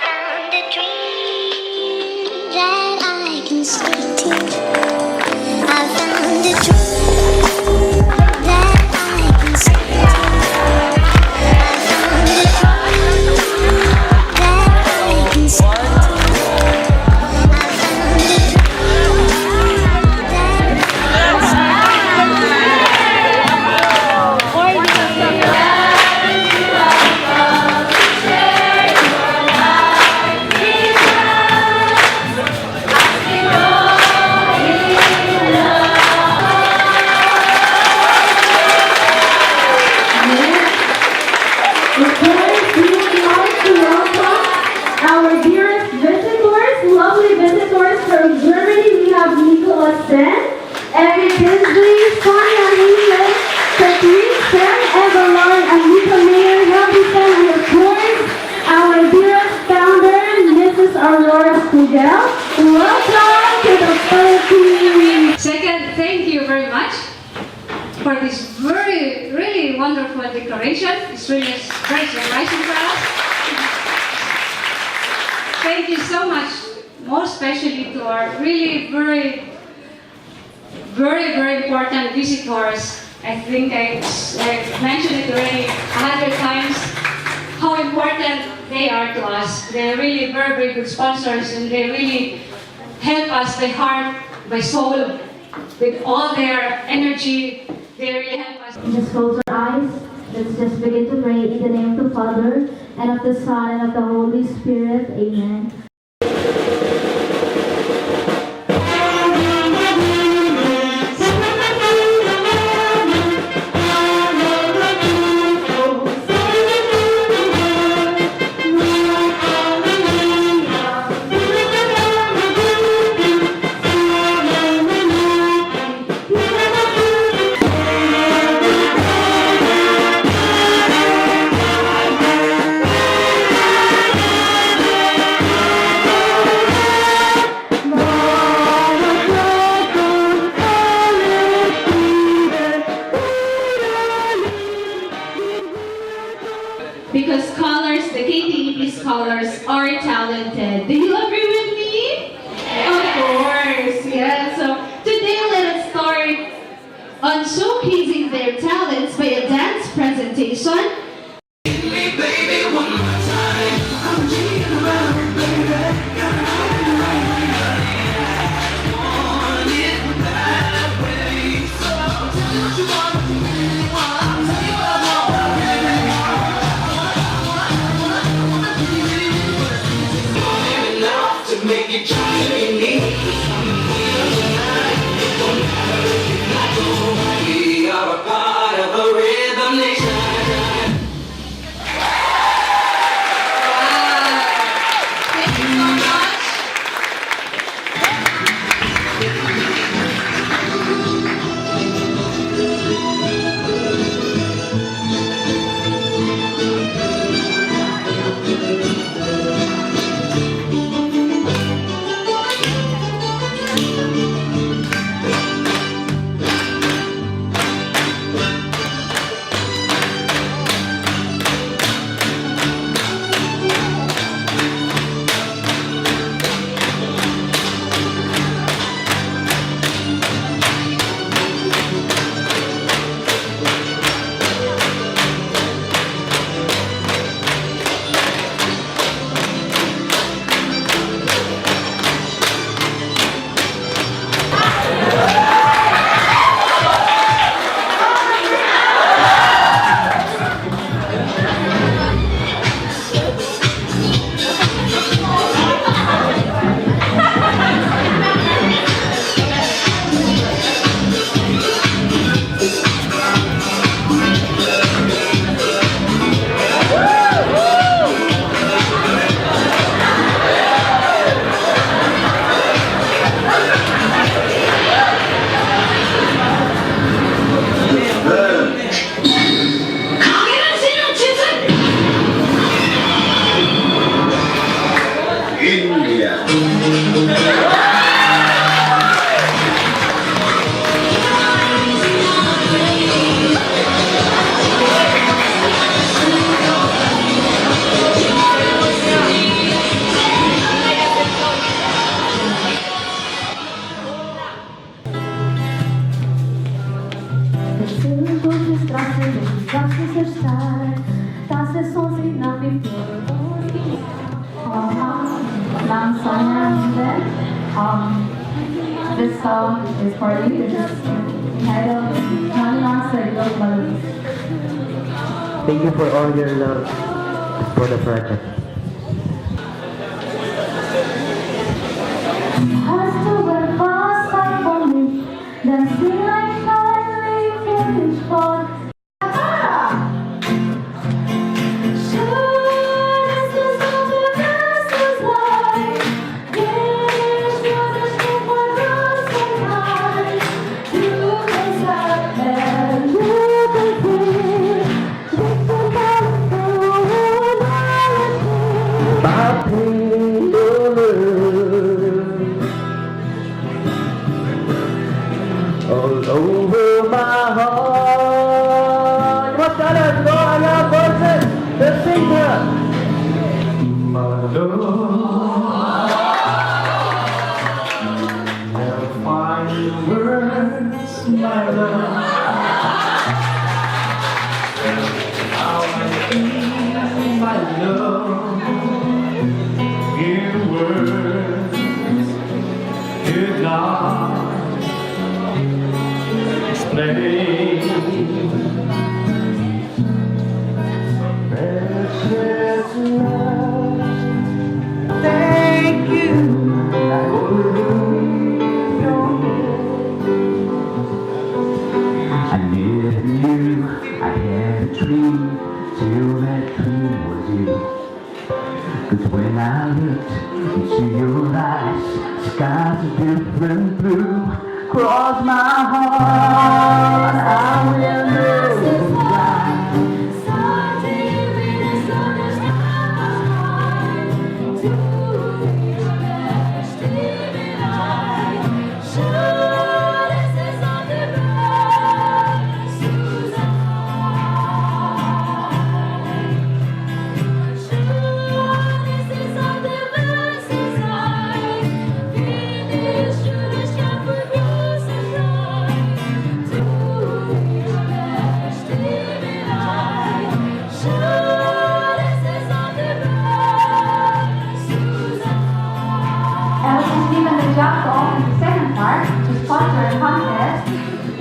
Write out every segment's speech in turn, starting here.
found a dream that I can speak to. I found a dream that I can speak to. I found a dream that I can speak to. I found a dream that our dearest visitors, lovely visitors from Germany. We have Nicholas Sen, Eric Tinsley, Sonia England, Catherine Sen, Eva Lauren, Anita Mayer, Helby Sen, and of course, our dearest founder, Mrs. Aurora Stugel. Welcome to the Philippines. Second, thank you very much for this really wonderful decoration. It's really very surprising for us. Thank you so much, most especially to our really very important visitors. I think I mentioned it already 100 times how important they are to us. They're really very good sponsors, and they really help us by heart, by soul, with all their energy. They really help us. Just close our eyes. Let's just begin to pray in the name of the Father, and of the Son, and of the Holy Spirit. Amen. Because scholars, the KTEP scholars, are talented. Do you agree with me? Of course, yeah. So today let us start on showcasing their talents by a dance presentation. We are a part of a rhythm nation. Thank you so much. This song is for you. This is titled Melodies. Thank you for all your love for the project. Has to went fast like for me, dancing like finally finished for. All over my heart. What colors go on your voices? The singer. My love. Never find words, my love. How I feel, my love. In words, could not explain. Precious love, thank you. I never knew I had a dream till that dream was you. 'Cause when I looked into your eyes, skies a different blue cross my heart. I will know why.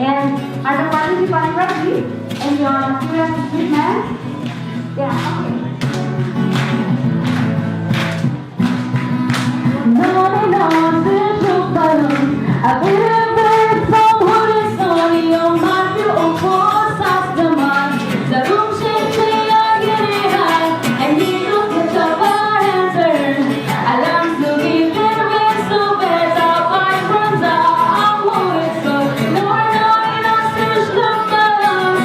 And are the participants ready? And your materials equipment? Yeah, okay. No, virtual balloon. I feel very from what is on your mind. You oppose us the mind. The room shakes, we are getting high. And you look at the bar and turn. Alarms to give and wings to bed. Our mind runs out. I'm always so. No, search the balloon.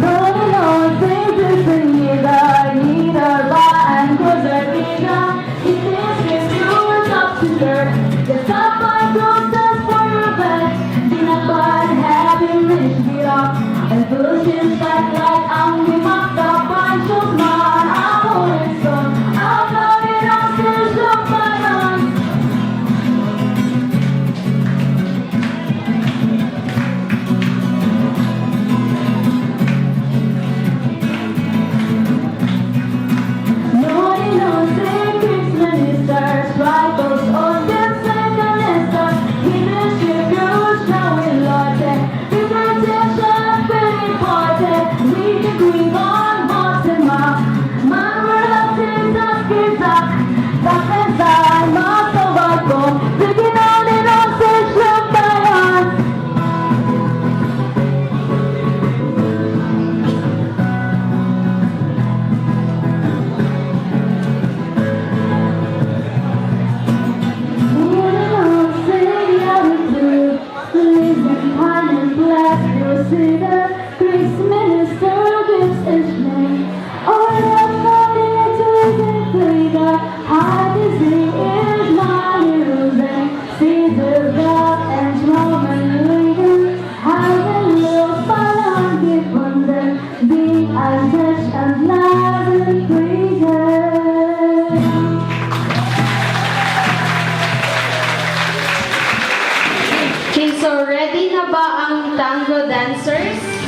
No, things is the either by and cause I think it is you up to her. The top I close us for your bed. Dinner by having finished it up. And pushing back like I'm with my top I should not. I'm always so. I'm not in a search of balance. Rifles on the second list. Hidden shivers now in London. Reputation very important. We agree on what's in my relatives are kids up. That's inside my survival. Taking on in our sexual balance. See the Greek minister gives his name. All I'm fighting to the figure. High disease is my music. See the God and Roman leader. How the little fun given them. Be as rich as life and freedom. Okay, so ready na ba ang Tango Dance? dancers.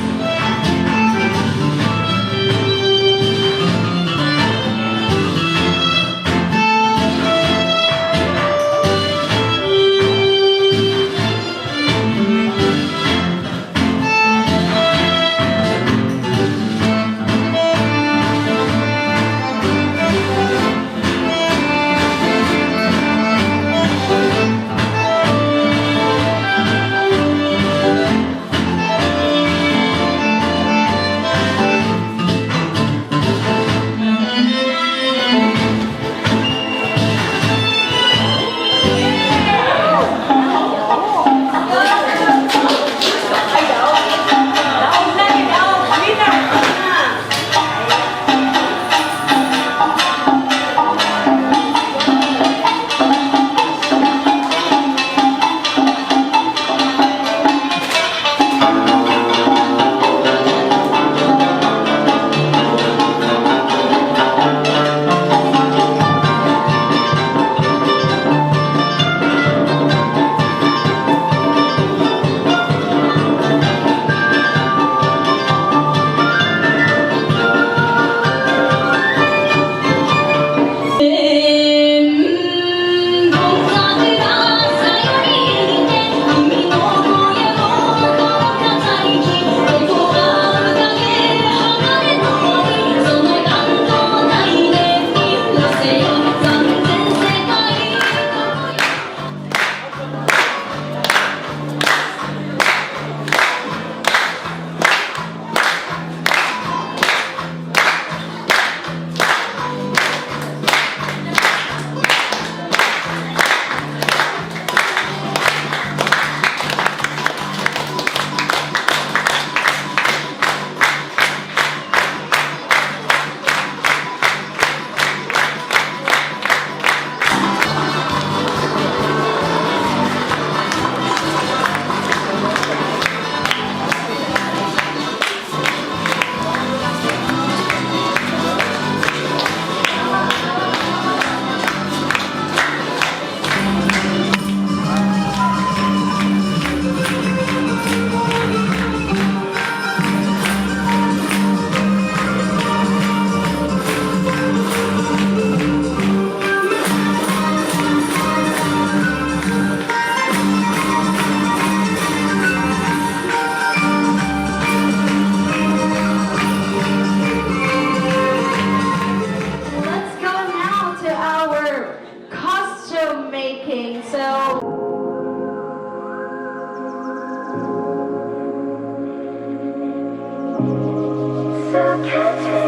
Let's go now to our costume making. So So catch me.